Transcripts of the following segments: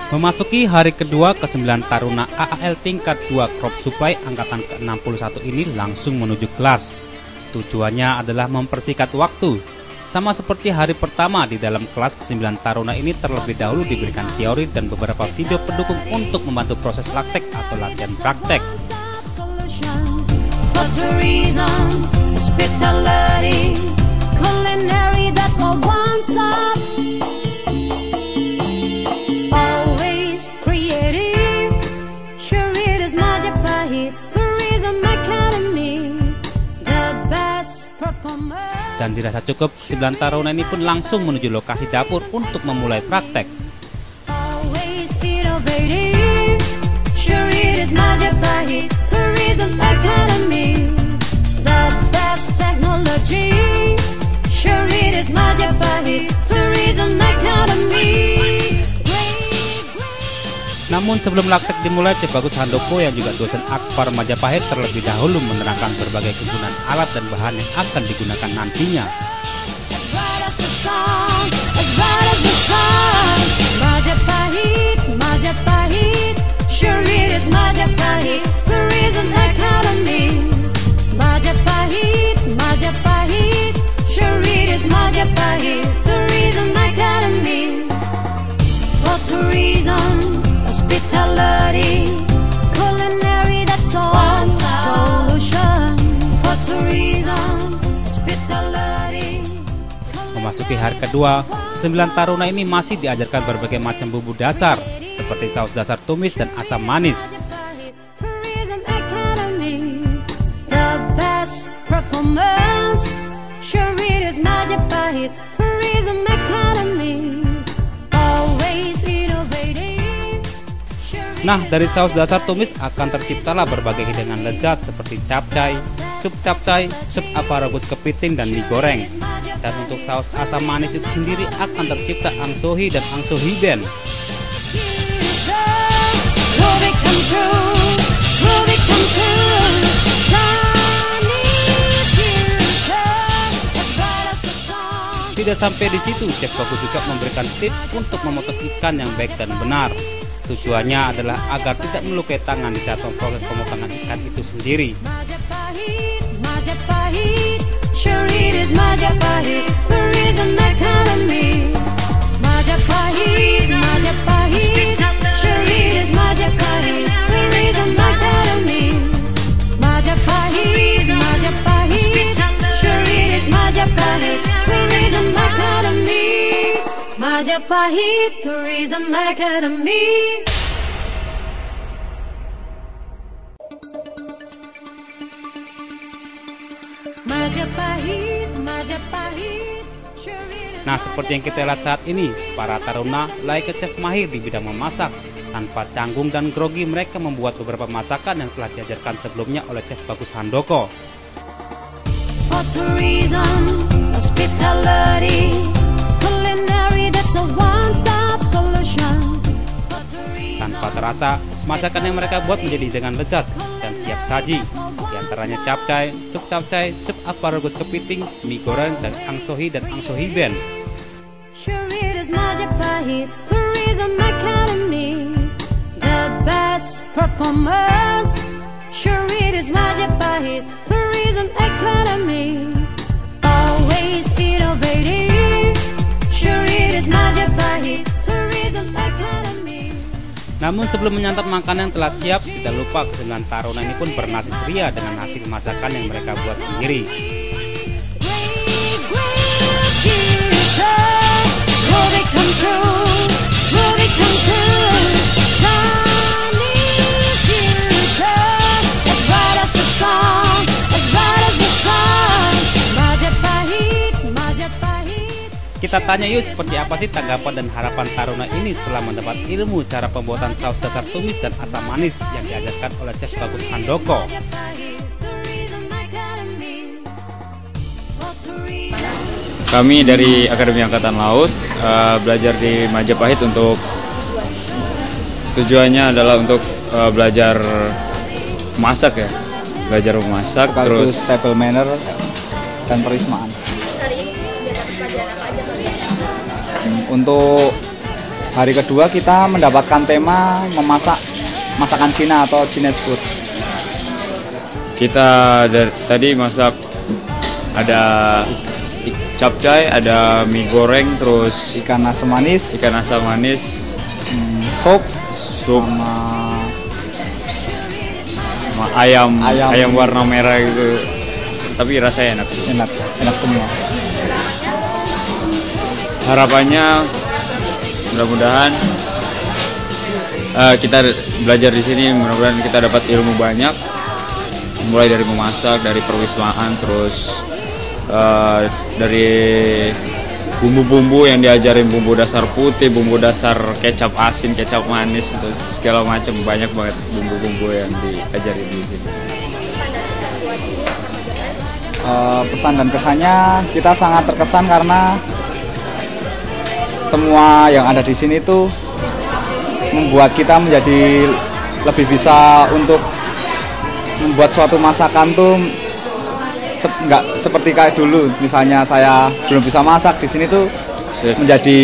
Memasuki hari kedua ke-9 Taruna AAL tingkat 2 Crop Supply angkatan ke-61 ini langsung menuju kelas. Tujuannya adalah mempersingkat waktu. Sama seperti hari pertama, di dalam kelas ke-9 Taruna ini terlebih dahulu diberikan teori dan beberapa video pendukung untuk membantu proses praktek atau latihan praktek. Dan dirasa cukup, ke-9 Taruna ini pun langsung menuju lokasi dapur untuk memulai praktek. Namun sebelum praktek dimulai, Chef Bagus Handoko yang juga dosen Akbar Majapahit terlebih dahulu menerangkan berbagai kegunaan alat dan bahan yang akan digunakan nantinya. Memasuki hari kedua, ke-9 Taruna ini masih diajarkan berbagai macam bumbu dasar seperti saus dasar tumis dan asam manis. Nah, dari saus dasar tumis akan terciptalah berbagai hidangan lezat seperti capcay, sup asparagus kepiting, dan mie goreng. Dan untuk saus asam manis itu sendiri akan tercipta angsohi dan angsohiben. Tidak sampai di situ, Chef Bagus juga memberikan tips untuk memotong ikan yang baik dan benar. Tujuannya adalah agar tidak melukai tangan di saat memproses pemotongan ikan itu sendiri. Majapahit Tourism Academy. Nah, seperti yang kita lihat saat ini, para taruna layaknya chef mahir di bidang memasak. Tanpa canggung dan grogi, mereka membuat beberapa masakan yang telah diajarkan sebelumnya oleh Chef Bagus Handoko. For tourism, hospitality, culinary, that's a one-stop solution. Tanpa terasa, masakan yang mereka buat menjadi hidangan lezat dan siap saji. Di antaranya capcay, sup asparagus kepiting, mie goreng, dan angsohi ben. Sure it is Majapahit Tourism Academy, the best performance. Sure it is Majapahit Tourism Academy, always innovative. Sure it is Majapahit Tourism Academy. Namun sebelum menyantap makanan yang telah siap, tidak lupa ke-9 Taruna ini pun bernasib ceria dengan hasil masakan yang mereka buat sendiri. Kita tanya yuk, seperti apa sih tanggapan dan harapan Taruna ini setelah mendapat ilmu cara pembuatan saus dasar tumis dan asam manis yang diajarkan oleh Chef Bagus Handoko. Kami dari Akademi Angkatan Laut belajar di Majapahit untuk tujuannya adalah untuk belajar masak ya, belajar memasak, terus table manner dan perismaan. Hari ini untuk hari kedua kita mendapatkan tema memasak masakan Cina atau Chinese food. Kita tadi masak ada capcay, ada mie goreng, terus Ikan asam manis, sup, sama ayam warna merah gitu. Tapi rasanya enak semua. Harapannya mudah-mudahan kita belajar di sini, mudah-mudahan kita dapat ilmu banyak, mulai dari memasak, dari perwismaan, terus dari bumbu-bumbu yang diajarin, bumbu dasar putih, bumbu dasar kecap asin, kecap manis, terus segala macam, banyak banget bumbu-bumbu yang diajarin di sini. Pesan dan kesannya kita sangat terkesan karena semua yang ada di sini tuh membuat kita menjadi lebih bisa untuk membuat suatu masakan tuh nggak seperti kayak dulu. Misalnya saya belum bisa masak, di sini tuh menjadi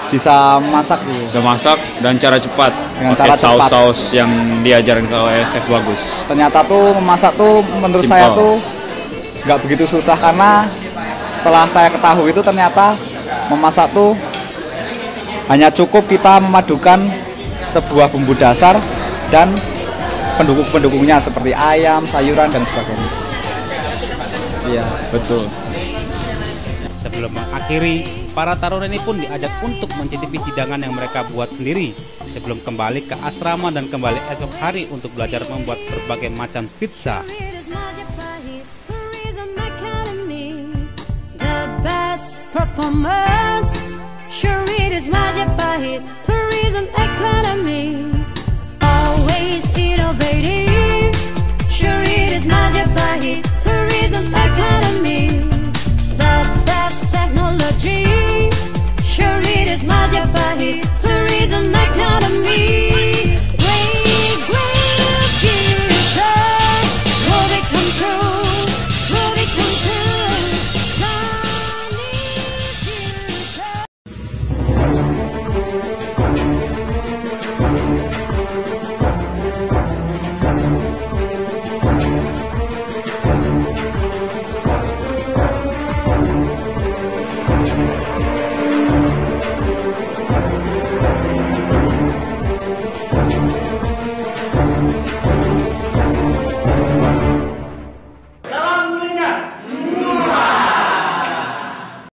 bisa masak gitu. Bisa masak dan cara cepat Dengan pakai cara cepat. saus-saus yang diajarin oleh chef bagus. Ternyata tuh memasak tuh menurut Simple. saya tuh nggak begitu susah, karena setelah saya ketahui itu ternyata memasak tuh hanya cukup kita memadukan sebuah bumbu dasar dan pendukung-pendukungnya seperti ayam, sayuran, dan sebagainya. Iya, betul. Sebelum mengakhiri, para taruna ini pun diajak untuk mencicipi hidangan yang mereka buat sendiri sebelum kembali ke asrama dan kembali esok hari untuk belajar membuat berbagai macam pizza. Performance, sure it is Majapahit Tourism Academy. Always innovating, sure it is Majapahit Tourism Academy. The best technology, sure it is Majapahit Tourism Academy.